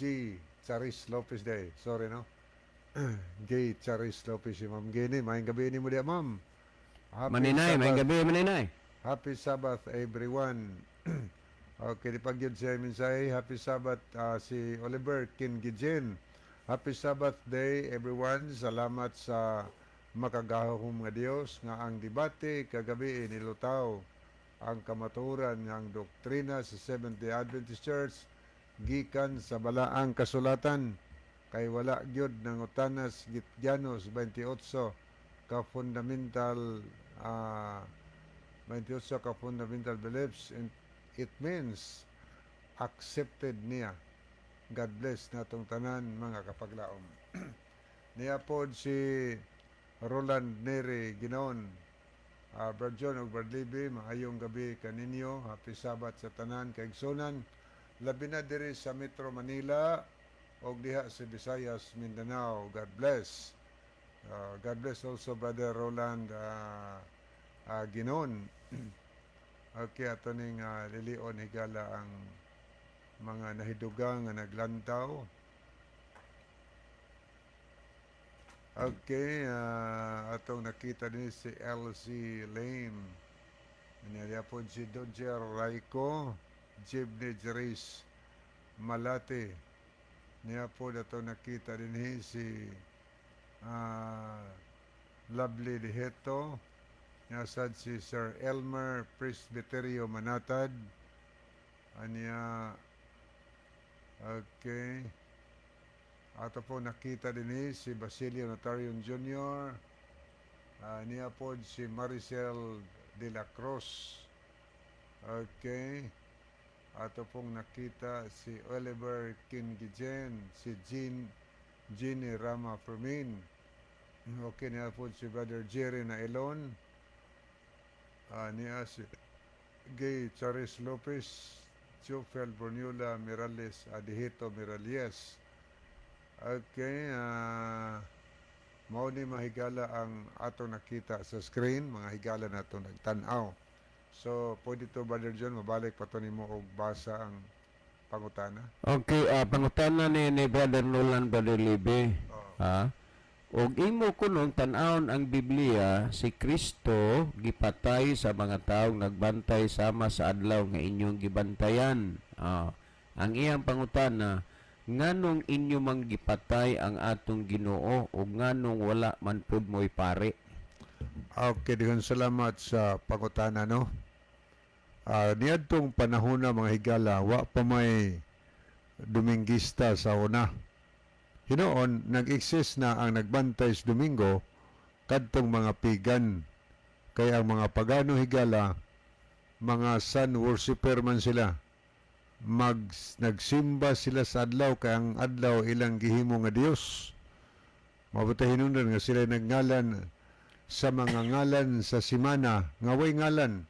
Charis Lopez day. Sorry no. G. Charis Lopez si Ma'am Gini. Maayong gabi ni mo diya, Ma'am. Maninay, may gabi, maninay. Happy Sabbath, everyone. Okay, di pagyud siya minsay. Happy Sabbath si Oliver Kingijen. Happy Sabbath day everyone. Salamat sa makagahom nga Dios nga ang debate kagabi nilutaw ang kamaturan ng doktrina sa Seventh-day Adventist Church gikan sa balaang kasulatan kay wala gyud nangutanas Gityanos 28 ka fundamental 28 ka fundamental beliefs, and it means accepted niya. God bless natong tanan mga kapaglaom. Niya pod si Roland Neri Ginoon, Brad John ug Brad Libby, maayong gabi kaninyo. Happy Sabbath sa tanan kaigsunan, labi na diri sa Metro Manila og diha sa Visayas, Mindanao. God bless. God bless also Brother Roland Ginoon. Okay, ato ning lilion higala ang mga nahidugang nga naglantaw. Okay, atong nakita din si LC Lane. Niya po si Dodger Raico, Jibney Jeris Malate. Niya po dato nakita din si Lovely Diheto. Nasad si Sir Elmer Presbyterio Manatad. Anya, okay. Ato po nakita din si Basilio Notarion Jr. Niya po si Maricel de la Cruz. Okay. Ato pong nakita si Oliver Kingijen, si Jeannie Rama Fermin. Okay, niya po si Brother Jerry Nailon. Niya si Gay Charis Lopez, Jofel Bornula Mirales, Adihito Miralles. Okay, mao ni mahigala ang ato nakita sa screen, mga higala na ito nagtanaw. So, pwede to Brother John, mabalik pa to nimo og basa ang pangutana. Okay, pangutana ni Brother Nolan, Brother Libby. Oh. Og imo kunong tan-awon ang Biblia, si Kristo gipatay sa mga taong nagbantay sama sa adlaw nga inyong gibantayan. Ang iyang pangutana, nganong inyo mang gipatay ang atong Ginoo o nganong wala man pud mo'y pare? Okay, dihan salamat sa pangutana, no? Niadtong panahon na mga higala, wa pa may Dominguista sa una. Hinoon, nag-exist na ang nagbantay sa Domingo kadtong mga pigan. Kaya ang mga pagano higala, mga sun worshipper man sila. Nagsimba sila sa adlaw kay ang adlaw ilang gihimo nga Dios. Mabuti hinungdan nga sila nagngalan sa mga ngalan sa simana, nga way ngalan.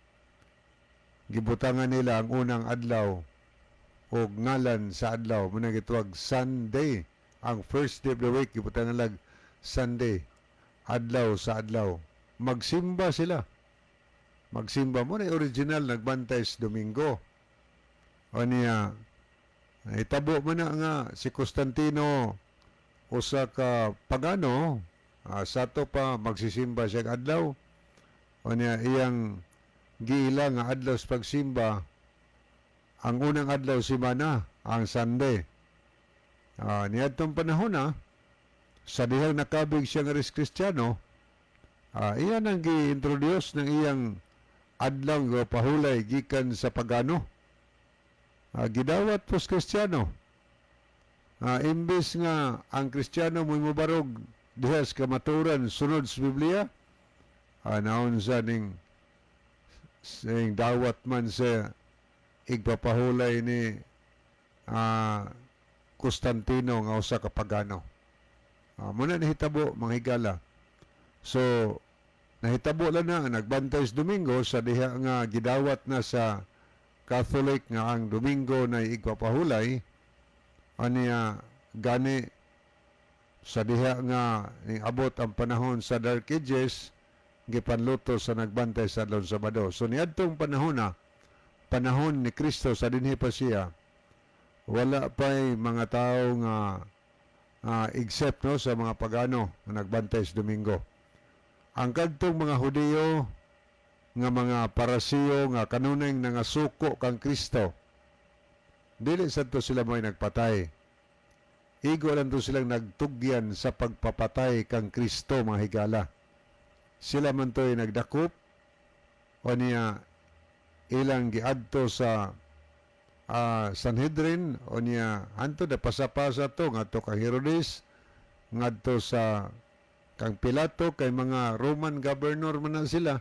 Gibutangan nila ang unang adlaw o ngalan sa adlaw. Muna gitawag Sunday. Ang first day of the week, gibutangan lang Sunday. Adlaw sa adlaw. Magsimba sila. Magsimba mo na original nagbantay sa Domingo. O niya, itabo mo na nga si Constantino usa ka pagano, sato pa magsisimba siya adlaw. O niya, iyang giila nga adlaw sa pagsimba, ang unang adlaw simana, ang Sunday. Niadtong panahon na, sa dihang nakabig siya nga ris Kristiyano, iyan ang gi-introduce ng iyang adlaw nga pahulay gikan sa pagano. Gidawat pos Kristiyano. Imbes nga ang Kristiyano mo'y mubarog diha sa kamaturan sunod sa Biblia, naon sa ning dawat man sa igpapahulay ni Constantino nga usa ka pagano. Muna nahitabo mga higala. So nahitabo lang na nagbantay sa Domingo sa diha nga gidawat na sa Catholic nga ang Domingo na igpapahulay. Aniya gani sa diha nga ning abot ang panahon sa Dark Ages, gipanluto sa nagbantay sa adlaw Sabado. So niadtong panahon na, panahon ni Kristo sa dinhi pa siya, wala pa'y mga tao nga except no, sa mga pagano na nagbantay sa Domingo. Ang kadtong mga Hudiyo nga mga parasiyo nga kanunay nga suko kang Kristo, Dili sa to sila may nagpatay. Igo lang to silang nagtugyan sa pagpapatay kang Kristo, mga higala. Sila man to'y nagdakop o niya ilang giadto sa Sanhedrin o niya anto na pasapasa to ngadto kang Herodes, ngadto sa kang Pilato, kay mga Roman governor man na sila.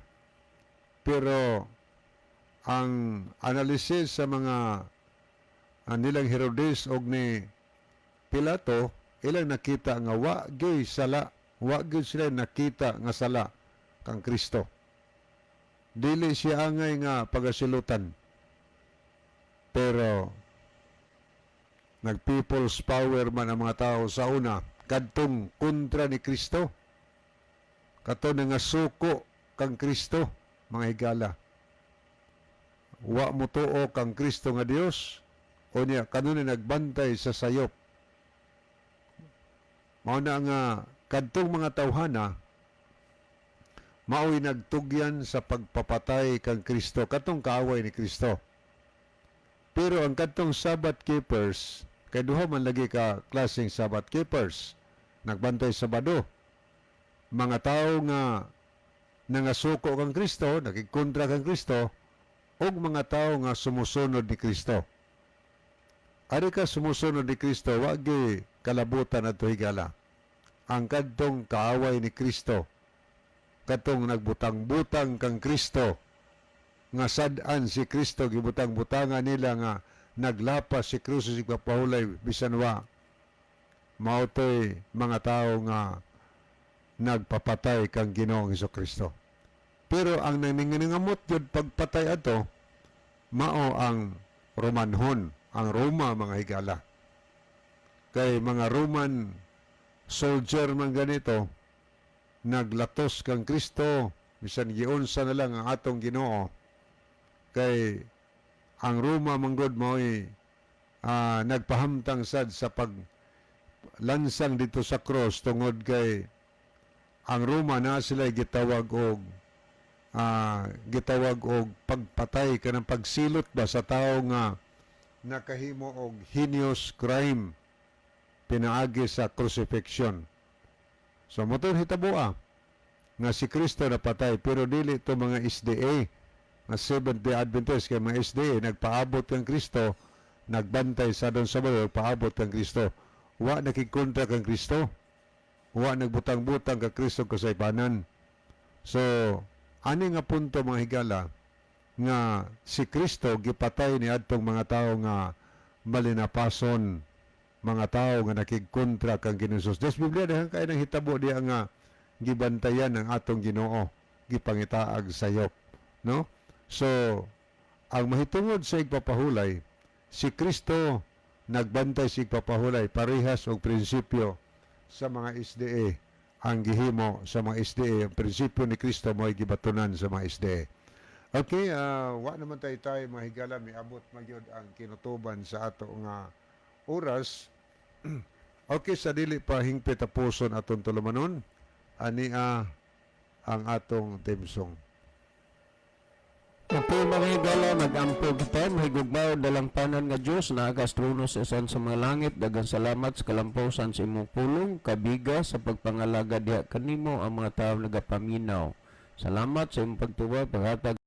Pero ang analisis sa mga nilang Herodes og ni Pilato, ilang nakita nga wa gyud sila nakita nga sala kang Kristo. Dili siya angay nga pagasilutan. Pero nag-people's power man ang mga tao sa una, kadtong kontra ni Kristo. Kato na nga suko kang Kristo, mga higala. Wa mo tuo kang Kristo nga Dios, o niya kanunay nagbantay sa sayop. Mao na nga kadtong mga tawhana mao'y nagtugyan sa pagpapatay kang Kristo, katong kaaway ni Kristo. Pero ang kadtong Sabbath keepers, kay duha man lagi ka klaseng Sabbath keepers, nagbantay Sabado. Mga tao nga nangasuko kang Kristo, nakigkontra kang Kristo, og mga tao nga sumusunod ni Kristo. Ari ka sumusunod ni Kristo, wagi kalabutan at higala. Ang kadtong kaaway ni Kristo, katong nagbutang-butang kang Kristo, nga sad-an si Kristo, gibutang-butangan nila nga naglapas si Kristo sa pagpahulay, bisan wa. Mautoy mga tao nga nagpapatay kang Ginoong Hesukristo. Pero ang naningamot yun pagpatay ato, mao ang Romanhon, ang Roma, mga higala. Kay mga Roman soldier man ganito, naglatos kang Kristo, bisan giunsa na lang ang atong Ginoo. Kay ang Roma manggod mo'y nagpahamtang sad sa paglansang dito sa cross, tungod kay ang Roma na sila gitawag og pagpatay kanang pagsilot ba sa tao nga nakahimo og heinous crime pinaagi sa crucifixion. So moton hitaboa nga si Kristo napatay, pero dili to mga SDA nga Seventh-day Adventist, kay mga SDA nagpaabot kang Kristo, nagbantay sa don Sabado, paabot kang Kristo. Wa nakigkontra kang Kristo, wa nagbutang-butang kang Kristo kasaypanan. So ani nga punto, mga higala, nga si Kristo gipatay ni adtong mga tao nga malinapason, mga tao nga nakigkontra kang Ginoong. Des Biblia dahan kay nang hitabo diha nga gibantayan ng atong Ginoo, gipangitaag sayop, no? So ang mahitungod sa igpapahulay, si Kristo nagbantay sa igpapahulay, parehas og prinsipyo sa mga SDA ang gihimo sa mga SDA. Ang prinsipyo ni Kristo mo'y gibatunan sa mga SDA. Okay, wa naman tayo mga higala, miabot magyod ang kinutuban sa ato nga oras. Okay, sa dili pa hingpit tapuson atong tulumanon, ania ang atong theme song. Okay, mga higala, nag-ampog kita, mahigugmaw dalang tanan nga Diyos na agas trono sa isan sa mga langit. Dagang salamat sa kalampausan sa imong pulong, kabiga sa pagpangalaga diha kanimo ang mga tao nagapaminaw. Salamat sa imong pagtuwa, paghatag